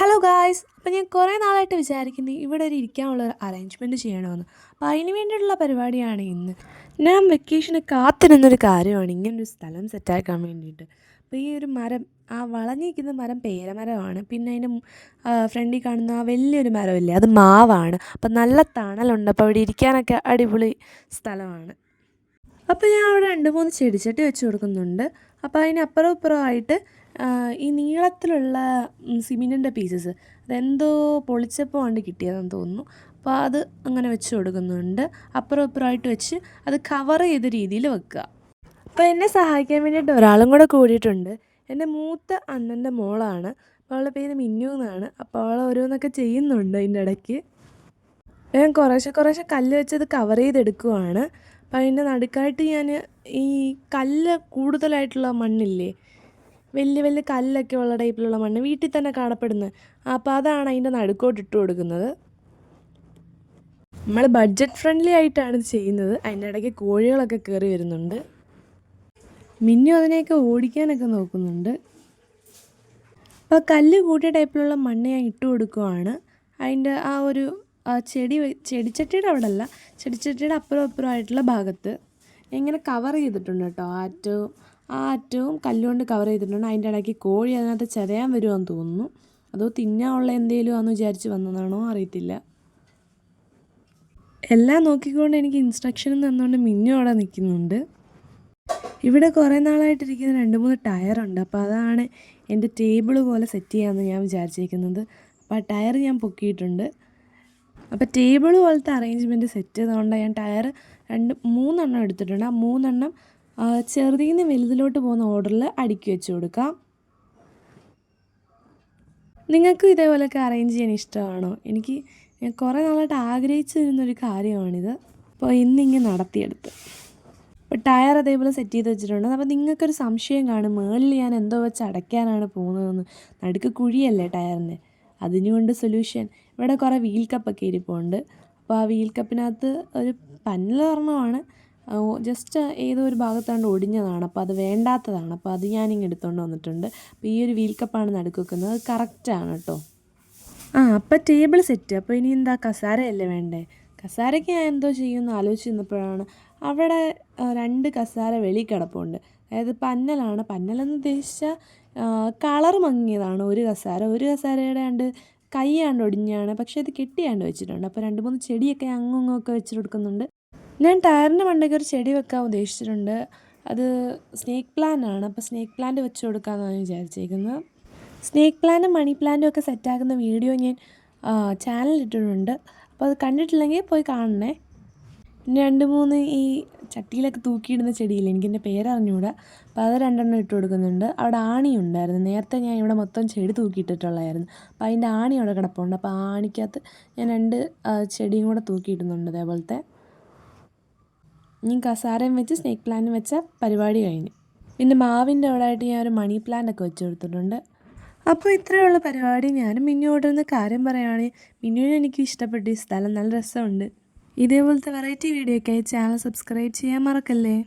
Hello guys, അപ്പോൾ ഞാൻ കുറേ നാളായിട്ട് വിചാരിക്കുന്നത് ഇവിടെ ഒരു ഇരിക്കാനുള്ള ഒരു അറേഞ്ച്മെൻറ്റ് ചെയ്യണമെന്ന്. അപ്പോൾ അതിന് വേണ്ടിയിട്ടുള്ള പരിപാടിയാണ് ഇന്ന്. ഞാൻ വെക്കേഷന് കാത്തിരുന്നൊരു കാര്യമാണ് ഇങ്ങനൊരു സ്ഥലം സെറ്റാക്കാൻ വേണ്ടിയിട്ട്. അപ്പോൾ ഈ ഒരു മരം, ആ വളഞ്ഞിരിക്കുന്ന മരം പേരമരമാണ്. പിന്നെ അതിൻ്റെ ഫ്രണ്ടിൽ കാണുന്ന ആ വലിയൊരു മരമില്ലേ, അത് മാവാണ്. അപ്പോൾ നല്ല തണലുണ്ട്. അപ്പോൾ അവിടെ ഇരിക്കാനൊക്കെ അടിപൊളി സ്ഥലമാണ്. അപ്പോൾ ഞാൻ അവിടെ 2-3 ചെടിച്ചട്ടി വെച്ച് കൊടുക്കുന്നുണ്ട്. അപ്പോൾ അതിനപ്പുറം ഇപ്പുറമായിട്ട് ഈ നീളത്തിലുള്ള സിമെൻറ്റിൻ്റെ പീസസ്, അതെന്തോ പൊളിച്ചപ്പോൾ കൊണ്ട് കിട്ടിയതെന്ന് തോന്നുന്നു. അപ്പോൾ അത് അങ്ങനെ വെച്ച് കൊടുക്കുന്നുണ്ട്. അപ്പുറം ഇപ്പുറമായിട്ട് വെച്ച് അത് കവർ ചെയ്ത രീതിയിൽ വെക്കുക. അപ്പോൾ എന്നെ സഹായിക്കാൻ വേണ്ടിയിട്ട് ഒരാളും കൂടെ കൂടിയിട്ടുണ്ട്. എൻ്റെ മൂത്ത അണ്ണൻ്റെ മോളാണ്. അപ്പോൾ അവളുടെ പേര് മിന്നു എന്നാണ്. അപ്പോൾ അവൾ ഓരോന്നൊക്കെ ചെയ്യുന്നുണ്ട് അതിൻ്റെ ഇടയ്ക്ക്. ഞാൻ കുറേശ്ശെ കല്ല് വെച്ചത് കവർ ചെയ്തെടുക്കുവാണ്. അപ്പോൾ അതിൻ്റെ നടുക്കായിട്ട് ഞാൻ ഈ കല്ല് കൂടുതലായിട്ടുള്ള മണ്ണില്ലേ, വലിയ വലിയ കല്ലൊക്കെ ഉള്ള ടൈപ്പിലുള്ള മണ്ണ് വീട്ടിൽ തന്നെ കാണപ്പെടുന്നത്, അപ്പോൾ അതാണ് അതിൻ്റെ നടുക്കോട്ട് ഇട്ട് കൊടുക്കുന്നത്. നമ്മൾ ബഡ്ജറ്റ് ഫ്രണ്ട്ലി ആയിട്ടാണ് ഇത് ചെയ്യുന്നത്. അതിൻ്റെ ഇടയ്ക്ക് കോഴികളൊക്കെ കയറി വരുന്നുണ്ട്. മിന്നു അതിനെയൊക്കെ ഓടിക്കാനൊക്കെ നോക്കുന്നുണ്ട്. അപ്പോൾ കല്ല് കൂട്ടിയ ടൈപ്പിലുള്ള മണ്ണ് ഞാൻ ഇട്ട് കൊടുക്കുവാണ്. അതിൻ്റെ ആ ഒരു ചെടിച്ചട്ടിയുടെ അവിടെ അല്ല, ചെടിച്ചട്ടിയുടെ അപ്പുറം അപ്പുറമായിട്ടുള്ള ഭാഗത്ത് ഇങ്ങനെ കവർ ചെയ്തിട്ടുണ്ട് കേട്ടോ. ആ അറ്റവും കല്ലുകൊണ്ട് കവർ ചെയ്തിട്ടുണ്ട്. അതിൻ്റെ ഇടയ്ക്ക് കോഴി അതിനകത്ത് ചതയാൻ വരുമെന്ന് തോന്നുന്നു. അതോ തിന്നാനുള്ള എന്തെങ്കിലും ആണെന്ന് വിചാരിച്ച് വന്നതാണോ അറിയത്തില്ല. എല്ലാം നോക്കിക്കൊണ്ട് എനിക്ക് ഇൻസ്ട്രക്ഷനും തന്നുകൊണ്ട് മിന്നു അവിടെ നിൽക്കുന്നുണ്ട്. ഇവിടെ കുറേ നാളായിട്ടിരിക്കുന്ന 2-3 ടയറുണ്ട്. അപ്പോൾ അതാണ് എൻ്റെ ടേബിൾ പോലെ സെറ്റ് ചെയ്യാമെന്ന് ഞാൻ വിചാരിച്ചിരിക്കുന്നത്. അപ്പോൾ ആ ടയർ ഞാൻ പൊക്കിയിട്ടുണ്ട്. അപ്പോൾ ടേബിൾ പോലത്തെ അറേഞ്ച്മെൻറ്റ് സെറ്റ് ചെയ്തുകൊണ്ട് ഞാൻ ടയർ 3 എടുത്തിട്ടുണ്ട്. ആ 3 ചെറുതിൽ നിന്ന് വലുതിലോട്ട് പോകുന്ന ഓർഡറിൽ അടുക്കി വെച്ച് കൊടുക്കാം. നിങ്ങൾക്കും ഇതേപോലെയൊക്കെ അറേഞ്ച് ചെയ്യാൻ ഇഷ്ടമാണോ? ഞാൻ കുറേ നാളായിട്ട് ആഗ്രഹിച്ചു വരുന്നൊരു കാര്യമാണിത്. അപ്പോൾ ഇന്നിങ്ങനെ നടത്തിയെടുത്ത്. അപ്പോൾ ടയർ അതേപോലെ സെറ്റ് ചെയ്ത് വെച്ചിട്ടുണ്ട്. അപ്പോൾ നിങ്ങൾക്കൊരു സംശയം കാണും, മുകളിൽ ഞാൻ എന്തോ വെച്ച് അടയ്ക്കാനാണ് പോകുന്നതെന്ന്. നടുക്ക് കുഴിയല്ലേ ടയറിൻ്റെ, അതിനുകൊണ്ട് സൊല്യൂഷൻ. ഇവിടെ കുറേ വീൽ കപ്പൊക്കെ ഇരിപ്പുണ്ട്. അപ്പോൾ ആ വീൽ കപ്പിനകത്ത് ഒരു പന്നൽ ഒരെണ്ണമാണ്, ജസ്റ്റ് ഏതോ ഒരു ഭാഗത്താണ്ട് ഒടിഞ്ഞതാണ്. അപ്പോൾ അത് വേണ്ടാത്തതാണ്. അപ്പോൾ അത് ഞാനിങ്ങനെ എടുത്തുകൊണ്ട് വന്നിട്ടുണ്ട്. അപ്പോൾ ഈ ഒരു വീൽ കപ്പാണ് നടുക്ക് വെക്കുന്നത്. അത് കറക്റ്റാണ് കേട്ടോ. അപ്പോൾ ടേബിൾ സെറ്റ്. അപ്പോൾ ഇനി എന്താ, കസാരയല്ലേ വേണ്ടേ? കസാരയ്ക്ക് ഞാൻ എന്തോ ചെയ്യുമെന്ന് ആലോചിച്ച് നിന്നപ്പോഴാണ് അവിടെ 2 കസാര വെളിയിൽ കിടപ്പുണ്ട്. അതായത് പന്നലെന്ന് ഉദ്ദേശിച്ചാൽ കളർ മങ്ങിയതാണ് ഒരു കസാരയുടെ കൈയാണ്ട് ഒടിഞ്ഞാണ്. പക്ഷേ ഇത് കെട്ടിയാണ്ട് വെച്ചിട്ടുണ്ട്. അപ്പോൾ 2-3 ചെടിയൊക്കെ അങ്ങൊക്കെ വെച്ച് കൊടുക്കുന്നുണ്ട്. ഞാൻ ടയറിൻ്റെ മണ്ടയ്ക്ക് ഒരു ചെടി വെക്കാൻ ഉദ്ദേശിച്ചിട്ടുണ്ട്. അത് സ്നേക്ക് പ്ലാന്റ് ആണ്. അപ്പോൾ സ്നേക്ക് പ്ലാന്റ് വെച്ച് കൊടുക്കാമെന്നാണ് വിചാരിച്ചിരിക്കുന്നത്. സ്നേക്ക് പ്ലാന്റും മണി പ്ലാന്റും ഒക്കെ സെറ്റാക്കുന്ന വീഡിയോ ഞാൻ ചാനലിലിട്ടിട്ടുണ്ട്. അപ്പോൾ അത് കണ്ടിട്ടില്ലെങ്കിൽ പോയി കാണണേ. 2-3 ഈ ചട്ടിയിലൊക്കെ തൂക്കിയിടുന്ന ചെടിയില്ല, എനിക്കെൻ്റെ പേരറിഞ്ഞൂടാ. അപ്പോൾ അത് 2 ഇട്ട് കൊടുക്കുന്നുണ്ട്. അവിടെ ആണി ഉണ്ടായിരുന്നു. നേരത്തെ ഞാൻ ഇവിടെ മൊത്തം ചെടി തൂക്കിയിട്ടിട്ടുള്ളതായിരുന്നു. അപ്പോൾ അതിൻ്റെ ആണി അവിടെ കിടപ്പുണ്ട്. അപ്പോൾ ആ ആണിക്കകത്ത് ഞാൻ 2 ചെടിയും കൂടെ തൂക്കിയിടുന്നുണ്ട് അതേപോലത്തെ. ഇനി കസാരയും വെച്ച് സ്നേക്ക് പ്ലാന്റും വെച്ച പരിപാടി കഴിഞ്ഞു. പിന്നെ മാവിൻ്റെ അവിടെ ആയിട്ട് ഞാൻ ഒരു മണി പ്ലാന്റൊക്കെ വെച്ച് കൊടുത്തിട്ടുണ്ട്. അപ്പോൾ ഇത്രയുള്ള പരിപാടി. ഞാനും മിന്നുവോടൊന്ന് കാര്യം പറയുകയാണെങ്കിൽ, മിന്നുവിനെ എനിക്ക് ഇഷ്ടപ്പെട്ടു. ഈ സ്ഥലം നല്ല രസമുണ്ട്. ഇതേപോലത്തെ വെറൈറ്റി വീഡിയോയ്ക്കായി ചാനൽ സബ്സ്ക്രൈബ് ചെയ്യാൻ മറക്കല്ലേ.